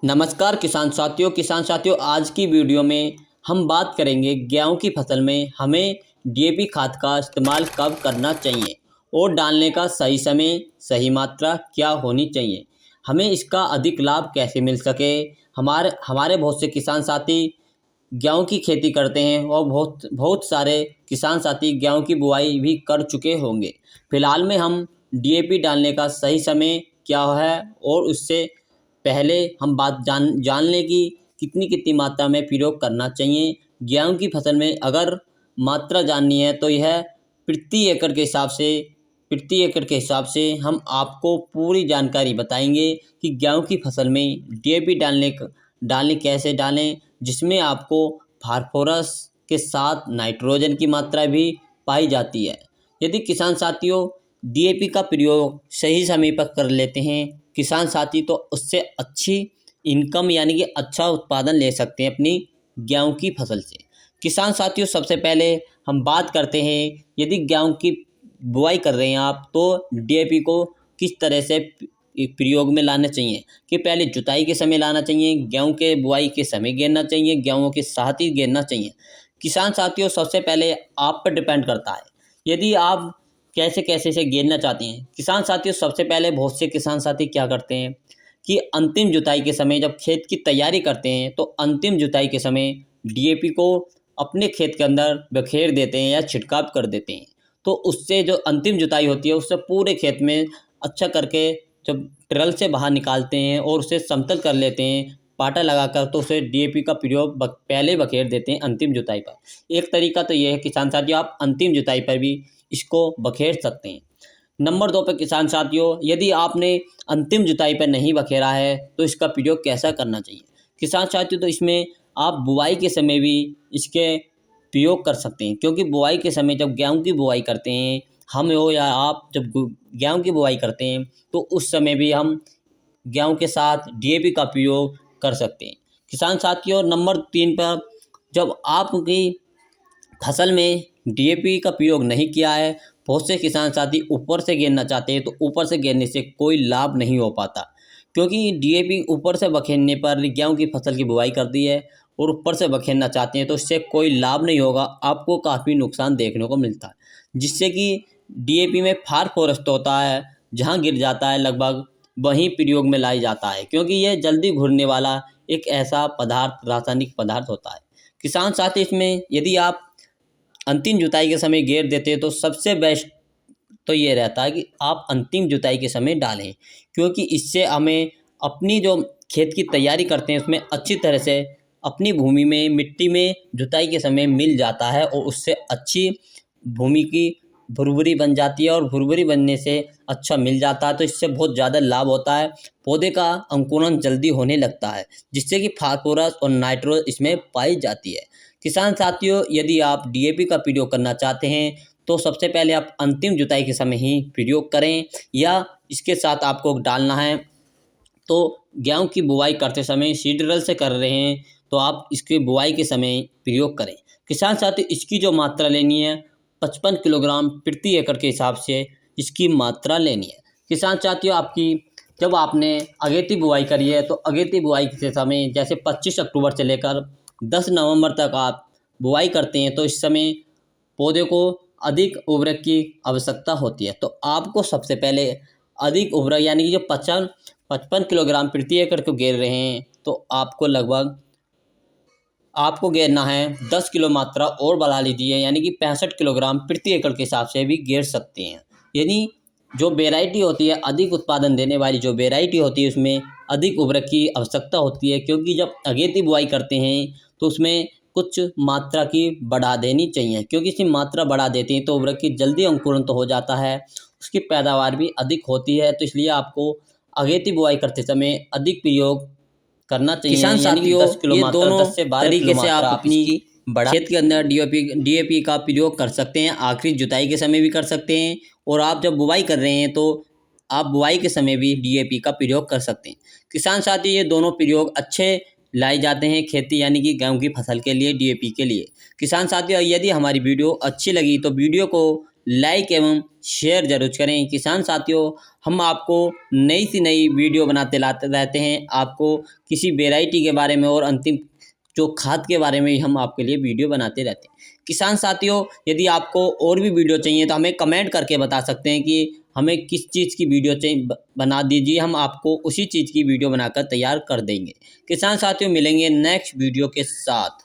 नमस्कार किसान साथियों आज की वीडियो में हम बात करेंगे गेहूं की फसल में हमें डीएपी खाद का इस्तेमाल कब करना चाहिए और डालने का सही समय सही मात्रा क्या होनी चाहिए। हमें इसका अधिक लाभ कैसे मिल सके। हमारे हमारे बहुत से किसान साथी गेहूं की खेती करते हैं और बहुत बहुत सारे किसान साथी गेहूं की बुआई भी कर चुके होंगे। फिलहाल में हम डीएपी डालने का सही समय क्या है और उससे पहले हम बात जान लें कि कितनी कितनी मात्रा में प्रयोग करना चाहिए। गेहूं की फसल में अगर मात्रा जाननी है तो यह प्रति एकड़ के हिसाब से हम आपको पूरी जानकारी बताएंगे कि गेहूं की फसल में डीएपी डालने कैसे डालें, जिसमें आपको फास्फोरस के साथ नाइट्रोजन की मात्रा भी पाई जाती है। यदि किसान साथियों डीएपी का प्रयोग सही समय पर कर लेते हैं किसान साथी, तो उससे अच्छी इनकम यानी कि अच्छा उत्पादन ले सकते हैं अपनी गेहूं की फसल से। किसान साथियों सबसे पहले हम बात करते हैं, यदि गेहूं की बुआई कर रहे हैं आप तो डीएपी को किस तरह से प्रयोग में लाना चाहिए कि पहले जुताई के समय लाना चाहिए, गेहूं के बुआई के समय गेरना चाहिए, गेहूं के साथ ही गेरना चाहिए। किसान साथियों सबसे पहले आप पर डिपेंड करता है यदि आप कैसे कैसे से गेरना चाहते हैं। किसान साथियों सबसे पहले बहुत से किसान साथी क्या करते हैं कि अंतिम जुताई के समय जब खेत की तैयारी करते हैं तो अंतिम जुताई के समय डीएपी को अपने खेत के अंदर बखेर देते हैं या छिड़काव कर देते हैं। तो उससे जो अंतिम जुताई होती है उससे पूरे खेत में अच्छा करके जब ट्रल से बाहर निकालते हैं और उसे समतल कर लेते हैं पाटा लगाकर, तो उसे डीएपी का प्रयोग पहले बखेर देते हैं अंतिम जुताई पर। एक तरीका तो ये है किसान साथियों, आप अंतिम जुताई पर भी इसको बखेर सकते हैं। नंबर 2 पे किसान साथियों, यदि आपने अंतिम जुताई पर नहीं बखेरा है तो इसका प्रयोग कैसा करना चाहिए। किसान साथियों तो इसमें आप बुआई के समय भी इसके प्रयोग कर सकते हैं, क्योंकि बुआई के समय जब गेहूं की बुआई करते हैं हम हो या आप, जब गेहूं की बुआई करते हैं तो उस समय भी हम गेहूं के साथ डीएपी का प्रयोग कर सकते हैं। किसान साथियों नंबर 3 पर, जब आपकी फसल में डीएपी का प्रयोग नहीं किया है, बहुत से किसान साथी ऊपर से गेरना चाहते हैं तो ऊपर से गेरने से कोई लाभ नहीं हो पाता, क्योंकि डीएपी ऊपर से बखेरने पर गेहूं की फसल की बुआई कर दी है और ऊपर से बखेरना चाहते हैं तो इससे कोई लाभ नहीं होगा, आपको काफ़ी नुकसान देखने को मिलता है। जिससे कि डीएपी में फास्फोरस तो होता है, जहां गिर जाता है लगभग वहीं प्रयोग में लाई जाता है, क्योंकि यह जल्दी घुलने वाला एक ऐसा पदार्थ रासायनिक पदार्थ होता है। किसान साथी इसमें यदि आप अंतिम जुताई के समय गेर देते हैं तो सबसे बेस्ट तो ये रहता है कि आप अंतिम जुताई के समय डालें, क्योंकि इससे हमें अपनी जो खेत की तैयारी करते हैं उसमें अच्छी तरह से अपनी भूमि में मिट्टी में जुताई के समय मिल जाता है और उससे अच्छी भूमि की भुरभुरी बन जाती है और भुरभुरी बनने से अच्छा मिल जाता है, तो इससे बहुत ज़्यादा लाभ होता है। पौधे का अंकुरण जल्दी होने लगता है, जिससे कि फास्फोरस और नाइट्रोजन इसमें पाई जाती है। किसान साथियों यदि आप डीएपी का प्रयोग करना चाहते हैं तो सबसे पहले आप अंतिम जुताई के समय ही प्रयोग करें, या इसके साथ आपको डालना है तो गेहूं की बुआई करते समय सीड ड्रिल से कर रहे हैं तो आप इसकी बुआई के समय प्रयोग करें। किसान साथी इसकी जो मात्रा लेनी है 55 किलोग्राम प्रति एकड़ के हिसाब से इसकी मात्रा लेनी है। किसान साथियों आपकी जब आपने अगेती बुआई करी है तो अगेती बुआई के समय जैसे 25 अक्टूबर से लेकर 10 नवंबर तक आप बुआई करते हैं तो इस समय पौधे को अधिक उर्वरक की आवश्यकता होती है। तो आपको सबसे पहले अधिक उर्वरक यानी कि जो 55 किलोग्राम प्रति एकड़ को घेर रहे हैं तो आपको लगभग आपको घेरना है 10 किलो मात्रा और बढ़ा लीजिए, यानी कि 65 किलोग्राम प्रति एकड़ के हिसाब से भी घेर सकते हैं। यानी जो वेराइटी होती है अधिक उत्पादन देने वाली जो वेराइटी होती है उसमें अधिक उर्वरक की आवश्यकता होती है, क्योंकि जब अगेती बुआई करते हैं तो उसमें कुछ मात्रा की बढ़ा देनी चाहिए, क्योंकि इसकी मात्रा बढ़ा देते हैं तो उर्वरक की जल्दी अंकुरण तो हो जाता है, उसकी पैदावार भी अधिक होती है। तो इसलिए आपको अगेती बुआई करते समय अधिक प्रयोग करना चाहिए। किसान यानी कि साथियों 10 किलो ये मात्रा दोनों 10 से 12 किलो तरीके से मात्रा आप आप अपनी इसकी बढ़ा खेत के अंदर डीएपी का प्रयोग कर सकते हैं। आखिरी जुताई के समय भी कर सकते हैं और आप जब बुवाई कर रहे हैं तो आप बुवाई के समय भी डीएपी का प्रयोग कर सकते हैं। किसान साथी ये दोनों प्रयोग अच्छे लाए जाते हैं खेती यानी कि गेहूं की फसल के लिए, डीएपी के लिए। किसान साथियों यदि हमारी वीडियो अच्छी लगी तो वीडियो को लाइक एवं शेयर जरूर करें। किसान साथियों, हम आपको नई से नई वीडियो बनाते लाते रहते हैं। आपको किसी वेराइटी के बारे में और अंतिम जो खाद के बारे में हम आपके लिए वीडियो बनाते रहते हैं। किसान साथियों, यदि आपको और भी वीडियो चाहिए तो हमें कमेंट करके बता सकते हैं कि हमें किस चीज़ की वीडियो चाहिए, बना दीजिए, हम आपको उसी चीज़ की वीडियो बनाकर तैयार कर देंगे। किसान साथियों, मिलेंगे नेक्स्ट वीडियो के साथ।